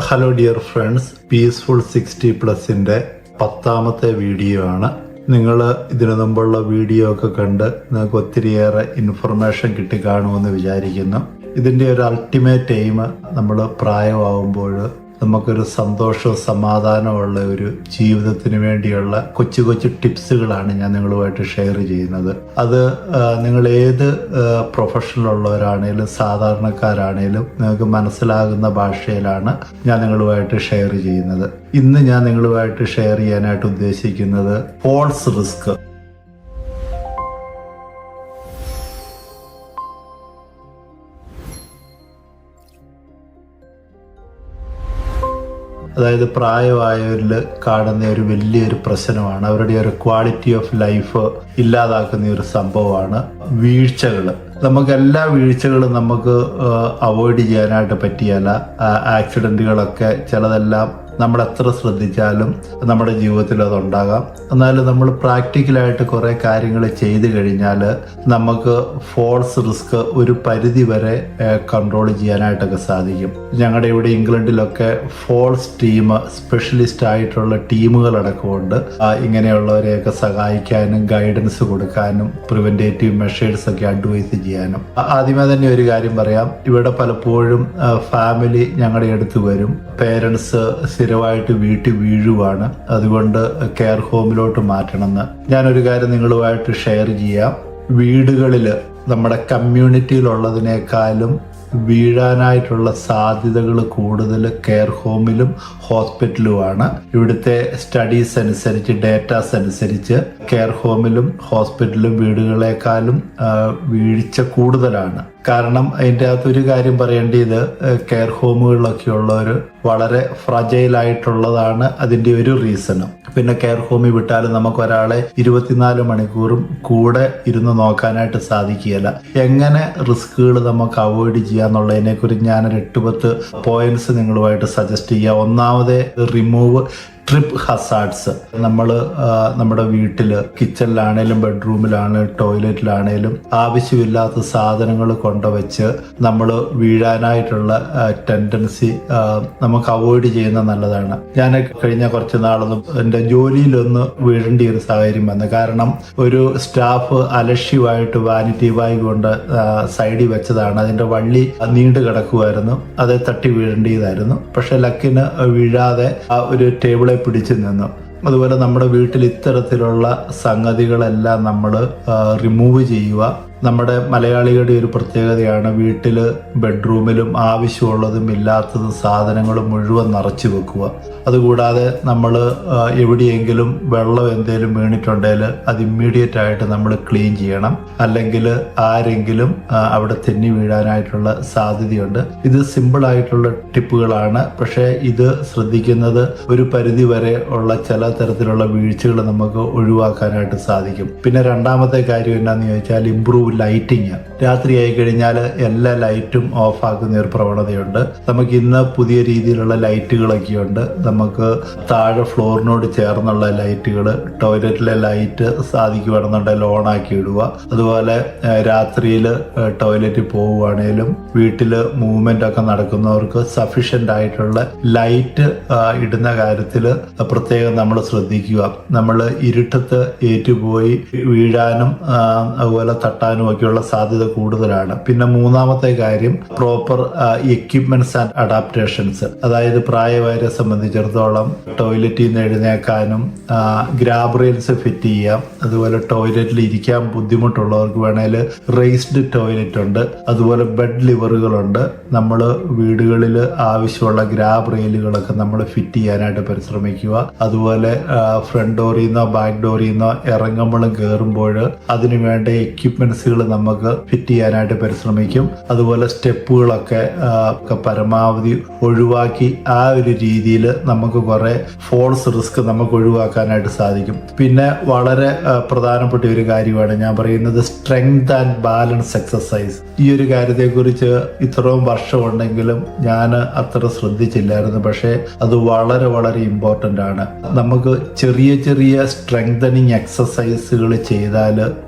Hello dear friends, peaceful 60+ന്റെ 10ാമത്തെ video ആണ്. നിങ്ങൾ ഇതിനു മുമ്പുള്ള വീഡിയോ ഒക്കെ കണ്ട് നിങ്ങൾക്ക് ഒത്തിരിയേറെ ഇൻഫർമേഷൻ കിട്ടിക്കാണുമെന്ന് വിചാരിക്കുന്നു. ഇതിൻ്റെ ഒരു അൾട്ടിമേറ്റ് എയിം, നമ്മൾ പ്രായമാകുമ്പോൾ നമുക്കൊരു സന്തോഷവും സമാധാനമുള്ള ഒരു ജീവിതത്തിന് വേണ്ടിയുള്ള കൊച്ചു കൊച്ചു ടിപ്സുകളാണ് ഞാൻ നിങ്ങളുമായിട്ട് ഷെയർ ചെയ്യുന്നത്. അത് നിങ്ങൾ ഏത് പ്രൊഫഷനിലുള്ളവരാണേലും സാധാരണക്കാരാണേലും നിങ്ങൾക്ക് മനസ്സിലാകുന്ന ഭാഷയിലാണ് ഞാൻ നിങ്ങളുമായിട്ട് ഷെയർ ചെയ്യുന്നത്. ഇന്ന് ഞാൻ നിങ്ങളുമായിട്ട് ഷെയർ ചെയ്യാനായിട്ട് ഉദ്ദേശിക്കുന്നത് ഫോൾസ് റിസ്ക്. അതായത് പ്രായമായവരിൽ കാണുന്ന ഒരു വലിയൊരു പ്രശ്നമാണ്, അവരുടെ ഒരു ക്വാളിറ്റി ഓഫ് ലൈഫ് ഇല്ലാതാക്കുന്ന ഒരു സംഭവമാണ് വീഴ്ചകൾ. നമുക്ക് എല്ലാ വീഴ്ചകളും നമുക്ക് അവോയ്ഡ് ചെയ്യാനായിട്ട് പറ്റിയല്ല. ആക്സിഡൻറ്റുകളൊക്കെ ചിലതെല്ലാം നമ്മൾ എത്ര ശ്രദ്ധിച്ചാലും നമ്മുടെ ജീവിതത്തിൽ അതുണ്ടാകാം. എന്നാലും നമ്മൾ പ്രാക്ടിക്കലായിട്ട് കുറേ കാര്യങ്ങൾ ചെയ്തു കഴിഞ്ഞാൽ നമുക്ക് ഫോൾസ് റിസ്ക് ഒരു പരിധി വരെ കൺട്രോൾ ചെയ്യാനായിട്ടൊക്കെ സാധിക്കും. ഞങ്ങളുടെ ഇവിടെ ഇംഗ്ലണ്ടിലൊക്കെ ഫോൾസ് ടീം, സ്പെഷ്യലിസ്റ്റ് ആയിട്ടുള്ള ടീമുകളടക്കമുണ്ട്. ഇങ്ങനെയുള്ളവരെയൊക്കെ സഹായിക്കാനും ഗൈഡൻസ് കൊടുക്കാനും പ്രിവെൻറ്റേറ്റീവ് മെഷേഴ്സ് ഒക്കെ അഡ്വൈസ് ചെയ്യാനും. ആദ്യമേ തന്നെ ഒരു കാര്യം പറയാം, ഇവിടെ പലപ്പോഴും ഫാമിലി ഞങ്ങളുടെ അടുത്ത് വരും. പേരൻസ് സ്ഥിരമായിട്ട് വീട്ടിൽ വീഴുവാണ്, അതുകൊണ്ട് കെയർ ഹോമിലോട്ട് മാറ്റണമെന്ന്. ഞാനൊരു കാര്യം നിങ്ങളുമായിട്ട് ഷെയർ ചെയ്യാം. വീടുകളിൽ നമ്മുടെ കമ്മ്യൂണിറ്റിയിലുള്ളതിനേക്കാളും വീഴാനായിട്ടുള്ള സാധ്യതകൾ കൂടുതൽ കെയർ ഹോമിലും ഹോസ്പിറ്റലുമാണ്. ഇവിടുത്തെ സ്റ്റഡീസ് അനുസരിച്ച്, ഡേറ്റാസ് അനുസരിച്ച് കെയർ ഹോമിലും ഹോസ്പിറ്റലും വീടുകളെക്കാളും വീഴ്ച കൂടുതലാണ്. കാരണം അതിൻ്റെ അകത്തൊരു കാര്യം പറയേണ്ടത്, കെയർ ഹോമുകളിലൊക്കെ ഉള്ളവർ വളരെ ഫ്രജൈലായിട്ടുള്ളതാണ് അതിൻ്റെ ഒരു റീസണും. പിന്നെ കെയർ ഹോമിൽ വിട്ടാലും നമുക്ക് ഒരാളെ 24 മണിക്കൂറും കൂടെ ഇരുന്ന് നോക്കാനായിട്ട് സാധിക്കുകയില്ല. എങ്ങനെ റിസ്കുകൾ നമുക്ക് അവോയ്ഡ് ചെയ്യാന്നുള്ളതിനെ കുറിച്ച് ഞാനൊരു 8-10 പോയിന്റ്സ് നിങ്ങളുമായിട്ട് സജസ്റ്റ് ചെയ്യാം. ഒന്നാമത്, റിമൂവ് ട്രിപ്പ് ഹസാർഡ്സ്. നമ്മൾ നമ്മുടെ വീട്ടിൽ കിച്ചണിലാണേലും ബെഡ്റൂമിലാണേലും ടോയ്ലറ്റിലാണേലും ആവശ്യമില്ലാത്ത സാധനങ്ങൾ കൊണ്ടുവച്ച് നമ്മൾ വീഴാനായിട്ടുള്ള ടെൻഡൻസി നമുക്ക് അവോയ്ഡ് ചെയ്യുന്നത് നല്ലതാണ്. ഞാൻ കഴിഞ്ഞ കുറച്ച് നാളൊന്നും എൻ്റെ ജോലിയിലൊന്ന് വീഴേണ്ട ഒരു സാഹചര്യം വന്നു. കാരണം ഒരു സ്റ്റാഫ് അലക്ഷ്യമായിട്ട് വാനിറ്റി ബാഗ് കൊണ്ട് സൈഡിൽ വെച്ചതാണ്. അതിൻ്റെ വള്ളി നീണ്ടു കിടക്കുമായിരുന്നു, അത് തട്ടി വീഴേണ്ടതായിരുന്നു. പക്ഷെ ലക്കിന് വീഴാതെ ആ ഒരു ടേബിളെ പിടിച്ചു നിന്നു. അതുപോലെ നമ്മുടെ വീട്ടിൽ ഇത്തരത്തിലുള്ള സംഗതികളെല്ലാം നമ്മൾ റിമൂവ് ചെയ്യുക. നമ്മുടെ മലയാളികളുടെ ഒരു പ്രത്യേകതയാണ്, വീട്ടിൽ ബെഡ്റൂമിലും ആവശ്യമുള്ളതും ഇല്ലാത്തതും സാധനങ്ങൾ മുഴുവൻ നിറച്ചു വെക്കുക. അതുകൂടാതെ നമ്മൾ എവിടെയെങ്കിലും വെള്ളം എന്തെങ്കിലും വീണിട്ടുണ്ടെങ്കിൽ അത് ഇമ്മീഡിയറ്റ് ആയിട്ട് നമ്മൾ ക്ലീൻ ചെയ്യണം, അല്ലെങ്കിൽ ആരെങ്കിലും അവിടെ തെന്നി വീഴാനായിട്ടുള്ള സാധ്യതയുണ്ട്. ഇത് സിമ്പിളായിട്ടുള്ള ടിപ്പുകളാണ്, പക്ഷേ ഇത് ശ്രദ്ധിക്കുന്നത് ഒരു പരിധി വരെ ഉള്ള ചില തരത്തിലുള്ള വീഴ്ചകൾ നമുക്ക് ഒഴിവാക്കാനായിട്ട് സാധിക്കും. പിന്നെ രണ്ടാമത്തെ കാര്യം എന്താണെന്ന് ചോദിച്ചാൽ, ഇംപ്രൂവ് ലൈറ്റിങ്. രാത്രി ആയി കഴിഞ്ഞാൽ എല്ലാ ലൈറ്റും ഓഫ് ആക്കുന്ന ഒരു പ്രവണതയുണ്ട്. നമുക്ക് ഇന്ന് പുതിയ രീതിയിലുള്ള ലൈറ്റുകളൊക്കെ ഉണ്ട്. നമുക്ക് താഴെ ഫ്ലോറിനോട് ചേർന്നുള്ള ലൈറ്റുകൾ, ടോയ്ലറ്റിലെ ലൈറ്റ് സാധിക്കുവാണെന്നുണ്ടെങ്കിൽ ഓൺ ആക്കി ഇടുക. അതുപോലെ രാത്രിയിൽ ടോയ്ലറ്റിൽ പോവുകയാണേലും വീട്ടിൽ മൂവ്മെന്റ് ഒക്കെ നടക്കുന്നവർക്ക് സഫീഷ്യന്റ് ആയിട്ടുള്ള ലൈറ്റ് ഇടുന്ന കാര്യത്തിൽ പ്രത്യേകം നമ്മൾ ശ്രദ്ധിക്കുക. നമ്മൾ ഇരുട്ടത്ത് ഏറ്റുപോയി വീഴാനും അതുപോലെ തട്ടാനും ഒക്കെയുള്ള സാധ്യത കൂടുതലാണ്. പിന്നെ മൂന്നാമത്തെ കാര്യം, പ്രോപ്പർ എക്യുപ്മെന്റ്സ് ആൻഡ് അഡാപ്റ്റേഷൻസ്. അതായത് പ്രായമായവരെ സംബന്ധിച്ചിടത്തോളം ടോയ്ലറ്റിൽ നിന്ന് എഴുന്നേക്കാനും ഗ്രാബ് റെയിൽസ് ഫിറ്റ് ചെയ്യാം. അതുപോലെ ടോയ്ലറ്റിൽ ഇരിക്കാൻ ബുദ്ധിമുട്ടുള്ളവർക്ക് വേണേൽ റേസ്ഡ് ടോയ്ലറ്റ് ഉണ്ട്. അതുപോലെ ബെഡ് ലിവറുകളുണ്ട്. നമ്മൾ വീടുകളിൽ ആവശ്യമുള്ള ഗ്രാബ് റെയിലുകളൊക്കെ നമ്മൾ ഫിറ്റ് ചെയ്യാനായിട്ട് പരിശ്രമിക്കുക. അതുപോലെ ഫ്രണ്ട് ഡോറിൽ നിന്നോ ബാക്ക് ഡോറിൽ നിന്നോ ഇറങ്ങുമ്പോഴും കയറുമ്പോൾ അതിനു വേണ്ട എക്യുപ്മെന്റ്സുകൾ നമുക്ക് ഫിറ്റ് ചെയ്യാനായിട്ട് പരിശ്രമിക്കും. അതുപോലെ സ്റ്റെപ്പുകളൊക്കെ പരമാവധി ഒഴിവാക്കി ആ ഒരു രീതിയിൽ നമുക്ക് കുറെ ഫോൾസ് റിസ്ക് നമുക്ക് ഒഴിവാക്കാനായിട്ട് സാധിക്കും. പിന്നെ വളരെ പ്രധാനപ്പെട്ട ഒരു കാര്യമാണ് ഞാൻ പറയുന്നത്, സ്ട്രെങ്ത് ആൻഡ് ബാലൻസ് എക്സസൈസ്. ഈ ഒരു കാര്യത്തെക്കുറിച്ച് ഇത്രയും വർഷമുണ്ടെങ്കിലും ഞാൻ അത്ര ശ്രദ്ധിച്ചില്ലായിരുന്നു, പക്ഷേ അത് വളരെ വളരെ ഇമ്പോർട്ടൻ്റ് ആണ്. നമുക്ക് ചെറിയ ചെറിയ സ്ട്രെങ്തനിങ് എക്സസൈസുകൾ ചെയ്താൽ,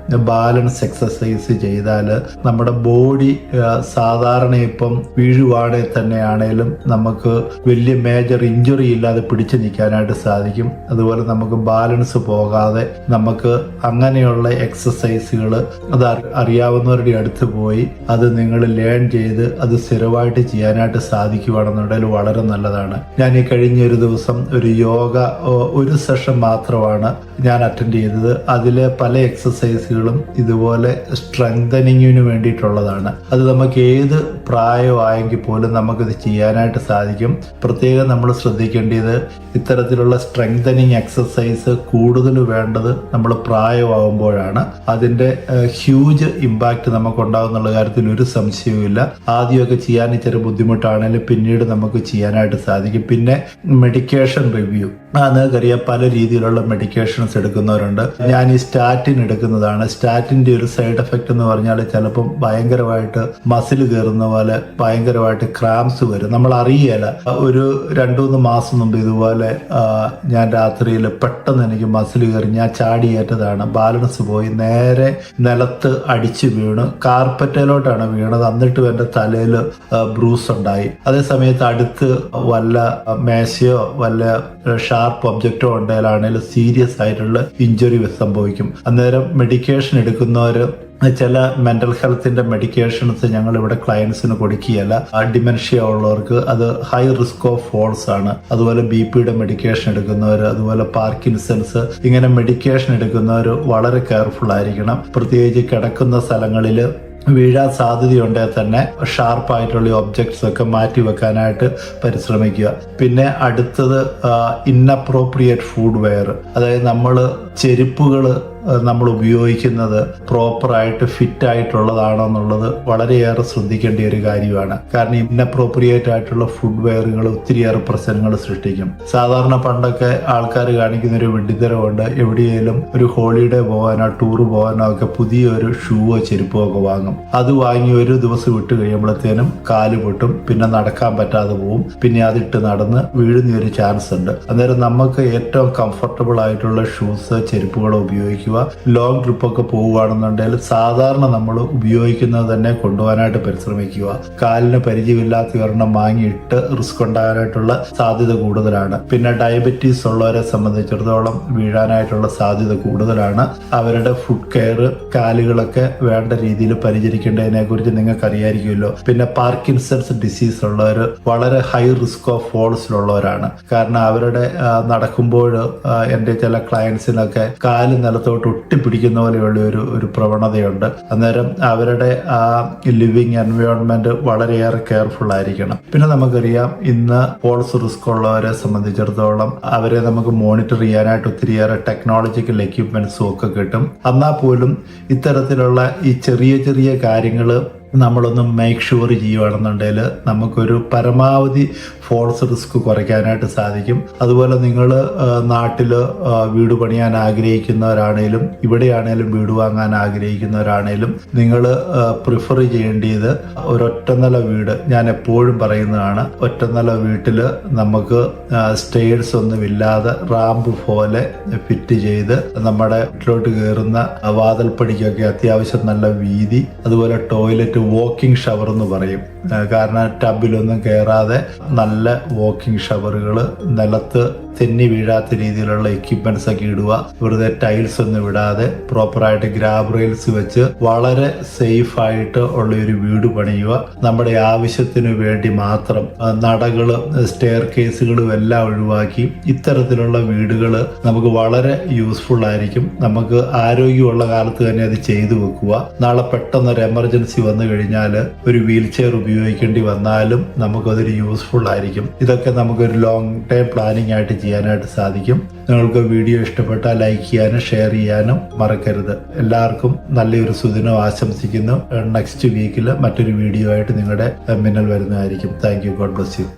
ബാലൻസ് എക്സസൈസ് എക്സസൈസ് ചെയ്താൽ നമ്മുടെ ബോഡി സാധാരണ ഇപ്പം വീഴുവാണെങ്കിൽ തന്നെയാണേലും നമുക്ക് വലിയ മേജർ ഇഞ്ചുറി ഇല്ലാതെ പിടിച്ചു നിൽക്കാനായിട്ട് സാധിക്കും. അതുപോലെ നമുക്ക് ബാലൻസ് പോകാതെ നമുക്ക് അങ്ങനെയുള്ള എക്സസൈസുകൾ അത് അറിയാവുന്നവരുടെ അടുത്ത് പോയി അത് നിങ്ങൾ ലേൺ ചെയ്ത് അത് സ്ഥിരമായിട്ട് ചെയ്യാനായിട്ട് സാധിക്കുകയാണെന്നുണ്ടെങ്കിൽ വളരെ നല്ലതാണ്. ഞാൻ ഈ കഴിഞ്ഞ ഒരു ദിവസം ഒരു യോഗ ഒരു സെഷൻ മാത്രമാണ് ഞാൻ അറ്റൻഡ് ചെയ്തത്. അതിലെ പല എക്സസൈസുകളും ഇതുപോലെ സ്ട്രെങ്തനിങ്ങിന് വേണ്ടിയിട്ടുള്ളതാണ്. അത് നമുക്ക് ഏത് പ്രായമായെങ്കിൽ പോലും നമുക്കിത് ചെയ്യാനായിട്ട് സാധിക്കും. പ്രത്യേകം നമ്മൾ ശ്രദ്ധിക്കേണ്ടത് ഇത്തരത്തിലുള്ള സ്ട്രെങ്തനിങ് എക്സസൈസ് കൂടുതൽ വേണ്ടത് നമ്മൾ പ്രായമാകുമ്പോഴാണ്. അതിൻ്റെ ഹ്യൂജ് ഇമ്പാക്റ്റ് നമുക്കുണ്ടാകുന്നുള്ള കാര്യത്തിൽ ഒരു സംശയവുമില്ല. ആദ്യമൊക്കെ ചെയ്യാൻ ഇച്ചിരി ബുദ്ധിമുട്ടാണെങ്കിലും പിന്നീട് നമുക്ക് ചെയ്യാനായിട്ട് സാധിക്കും. പിന്നെ മെഡിക്കേഷൻ റിവ്യൂ, നിങ്ങൾക്കറിയാം പല രീതിയിലുള്ള മെഡിക്കേഷൻസ് എടുക്കുന്നവരുണ്ട്. ഞാൻ ഈ സ്റ്റാറ്റിൻ എടുക്കുന്നതാണ്. സ്റ്റാറ്റിൻ്റെ ഒരു സൈഡ് എഫക്റ്റ് എന്ന് പറഞ്ഞാൽ ചിലപ്പം ഭയങ്കരമായിട്ട് മസിൽ കയറുന്ന പോലെ ഭയങ്കരമായിട്ട് ക്രാംസ് വരും. നമ്മൾ അറിയല. ഒരു 2-3 മാസം മുമ്പ് ഇതുപോലെ ഞാൻ രാത്രിയിൽ പെട്ടെന്ന് എനിക്ക് മസിൽ കയറി. ഞാൻ ചാടിയേറ്റതാണ്, ബാലൻസ് പോയി നേരെ നിലത്ത് അടിച്ചു വീണ്. കാർപ്പറ്റയിലോട്ടാണ് വീണത്. എന്നിട്ടും എൻ്റെ തലയിൽ ബ്രൂസ് ഉണ്ടായി. അതേ സമയത്ത് അടുത്ത് വല്ല മേശയോ വല്ല ഷാർപ്പ് ഒബ്ജക്റ്റോ ഉണ്ടെങ്കിലാണെങ്കിലും സീരിയസ് ആയിട്ടുള്ള ഇഞ്ചുറി സംഭവിക്കും. അന്നേരം മെഡിക്കേഷൻ എടുക്കുന്നവർ ചില മെൻ്റൽ ഹെൽത്തിൻ്റെ മെഡിക്കേഷൻസ് ഞങ്ങൾ ഇവിടെ ക്ലയൻസിന് കൊടുക്കുകയല്ല. ഡിമെൻഷ്യ ഉള്ളവർക്ക് അത് ഹൈ റിസ്ക് ഓഫ് ഫോൾസ് ആണ്. അതുപോലെ BP-യുടെ മെഡിക്കേഷൻ എടുക്കുന്നവർ, അതുപോലെ പാർക്കിൻസൺസ്, ഇങ്ങനെ മെഡിക്കേഷൻ എടുക്കുന്നവർ വളരെ കെയർഫുൾ ആയിരിക്കണം. പ്രത്യേകിച്ച് കിടക്കുന്ന സ്ഥലങ്ങളിൽ വീഴാൻ സാധ്യതയുണ്ടെങ്കിൽ തന്നെ ഷാർപ്പായിട്ടുള്ള ഒബ്ജക്ട്സ് ഒക്കെ മാറ്റി വെക്കാനായിട്ട് പരിശ്രമിക്കുക. പിന്നെ അടുത്തത് ഇൻഅപ്രോപ്രിയേറ്റ് ഫുഡ് വെയർ, അതായത് നമ്മൾ ചെരുപ്പുകൾ നമ്മൾ ഉപയോഗിക്കുന്നത് പ്രോപ്പറായിട്ട് ഫിറ്റ് ആയിട്ടുള്ളതാണോ എന്നുള്ളത് വളരെയേറെ ശ്രദ്ധിക്കേണ്ട ഒരു കാര്യമാണ്. കാരണം ഇൻഅപ്രോപ്രിയേറ്റ് ആയിട്ടുള്ള ഫുഡ് വെയറുകൾ ഒത്തിരിയേറെ പ്രശ്നങ്ങൾ സൃഷ്ടിക്കും. സാധാരണ പണ്ടൊക്കെ ആൾക്കാർ കാണിക്കുന്ന ഒരു വിഡ്ഢിത്തരമുണ്ട്. എവിടെയെങ്കിലും ഒരു ഹോളിഡേ പോകാനോ ടൂർ പോകാനോ ഒക്കെ പുതിയൊരു ഷൂവോ ചെരുപ്പോ ഒക്കെ വാങ്ങും. അത് വാങ്ങി ഒരു ദിവസം വിട്ട് കഴിയുമ്പോഴത്തേനും കാല് പൊട്ടും, പിന്നെ നടക്കാൻ പറ്റാതെ പോവും, പിന്നെ അതിട്ട് നടന്ന് വീഴുന്ന ഒരു ചാൻസ് ഉണ്ട്. അന്നേരം നമുക്ക് ഏറ്റവും കംഫർട്ടബിൾ ആയിട്ടുള്ള ഷൂസ് ചെരുപ്പുകൾ ഉപയോഗിക്കുക. ലോങ് ട്രിപ്പൊക്കെ പോവുകയാണെന്നുണ്ടെങ്കിൽ സാധാരണ നമ്മൾ ഉപയോഗിക്കുന്നത് തന്നെ കൊണ്ടുപോകാനായിട്ട് പരിശ്രമിക്കുക. കാലിന് പരിചയമില്ലാത്ത ഒരെണ്ണം വാങ്ങിയിട്ട് റിസ്ക് ഉണ്ടാകാനായിട്ടുള്ള സാധ്യത കൂടുതലാണ്. പിന്നെ ഡയബറ്റീസ് ഉള്ളവരെ സംബന്ധിച്ചിടത്തോളം വീഴാനായിട്ടുള്ള സാധ്യത കൂടുതലാണ്. അവരുടെ ഫുഡ് കെയർ, കാലുകളൊക്കെ വേണ്ട രീതിയിൽ പരിചരിക്കേണ്ടതിനെ കുറിച്ച് നിങ്ങൾക്ക് അറിയായിരിക്കുമല്ലോ. പിന്നെ പാർക്കിൻസൺസ് ഡിസീസ് ഉള്ളവർ വളരെ ഹൈ റിസ്ക് ഓഫ് ഫോൾസിലുള്ളവരാണ്. കാരണം അവരുടെ നടക്കുമ്പോൾ എൻ്റെ ചില ക്ലയൻസിനൊക്കെ കാല് നിലത്തോട്ട് ഒട്ടിപ്പിടിക്കുന്ന പോലെയുള്ള ഒരു പ്രവണതയുണ്ട്. അന്നേരം അവരുടെ ആ ലിവിങ് എൻവയോൺമെന്റ് വളരെയേറെ കെയർഫുൾ ആയിരിക്കണം. പിന്നെ നമുക്കറിയാം ഇന്ന് ഫോൾസ് റിസ്ക് ഉള്ളവരെ സംബന്ധിച്ചിടത്തോളം അവരെ നമുക്ക് മോണിറ്റർ ചെയ്യാനായിട്ട് ഒത്തിരിയേറെ ടെക്നോളജിക്കൽ എക്യുപ്മെന്റ്സും ഒക്കെ കിട്ടും. എന്നാൽ പോലും ഇത്തരത്തിലുള്ള ഈ ചെറിയ ചെറിയ കാര്യങ്ങൾ നമ്മളൊന്ന് മേക്ക് ഷുവർ ചെയ്യുകയാണെന്നുണ്ടെങ്കിൽ നമുക്കൊരു പരമാവധി ഫോൾസ് റിസ്ക് കുറയ്ക്കാനായിട്ട് സാധിക്കും. അതുപോലെ നിങ്ങൾ നാട്ടിൽ വീട് പണിയാൻ ആഗ്രഹിക്കുന്നവരാണേലും ഇവിടെയാണേലും വീട് വാങ്ങാൻ ആഗ്രഹിക്കുന്നവരാണേലും നിങ്ങൾ പ്രിഫർ ചെയ്യേണ്ടത് ഒരൊറ്റനില വീട്. ഞാൻ എപ്പോഴും പറയുന്നതാണ്, ഒറ്റനില വീട്ടിൽ നമുക്ക് സ്റ്റെയർസ് ഒന്നുമില്ലാതെ റാമ്പ് പോലെ ഫിറ്റ് ചെയ്ത് നമ്മുടെ വീട്ടിലോട്ട് കയറുന്ന വാതിൽപ്പടിക്കൊക്കെ അത്യാവശ്യം നല്ല വീതി, അതുപോലെ ടോയ്ലറ്റ് വാക്കിംഗ് ഷവർ എന്ന് പറയും. കാരണം ടബിലൊന്നും കയറാതെ നല്ല വാക്കിംഗ് ഷവറുകൾ, നിലത്ത് തെന്നി വീഴാത്ത രീതിയിലുള്ള എക്യുപ്മെന്റ്സ് ഒക്കെ ഇടുക. വെറുതെ ടൈൽസ് ഒന്നും വിടാതെ പ്രോപ്പറായിട്ട് ഗ്രാബ് റെയിൽസ് വെച്ച് വളരെ സേഫ് ആയിട്ട് ഉള്ള ഒരു വീട് പണിയുക. നമ്മുടെ ആവശ്യത്തിന് വേണ്ടി മാത്രം നടകളും സ്റ്റെയർ കേസുകളും എല്ലാം ഒഴിവാക്കി ഇത്തരത്തിലുള്ള വീടുകൾ നമുക്ക് വളരെ യൂസ്ഫുൾ ആയിരിക്കും. നമുക്ക് ആരോഗ്യമുള്ള കാലത്ത് തന്നെ അത് ചെയ്തു വെക്കുക. നാളെ പെട്ടെന്നൊരു എമർജൻസി വന്നു കഴിഞ്ഞാൽ ഒരു വീൽ ചെയർ ഉപയോഗിക്കേണ്ടി വന്നാലും നമുക്കതൊരു യൂസ്ഫുൾ ആയിരിക്കും. ഇതൊക്കെ നമുക്കൊരു ലോങ് ടൈം പ്ലാനിങ് ആയിട്ട് ചെയ്യാനായിട്ട് സാധിക്കും. നിങ്ങൾക്ക് വീഡിയോ ഇഷ്ടപ്പെട്ടാൽ ലൈക്ക് ചെയ്യാനും ഷെയർ ചെയ്യാനും മറക്കരുത്. എല്ലാവർക്കും നല്ലൊരു സുദിനം ആശംസിക്കുന്നു. നെക്സ്റ്റ് വീക്കിൽ മറ്റൊരു വീഡിയോ ആയിട്ട് നിങ്ങളുടെ മിന്നൽ വരുന്നതായിരിക്കും. Thank you. God bless you.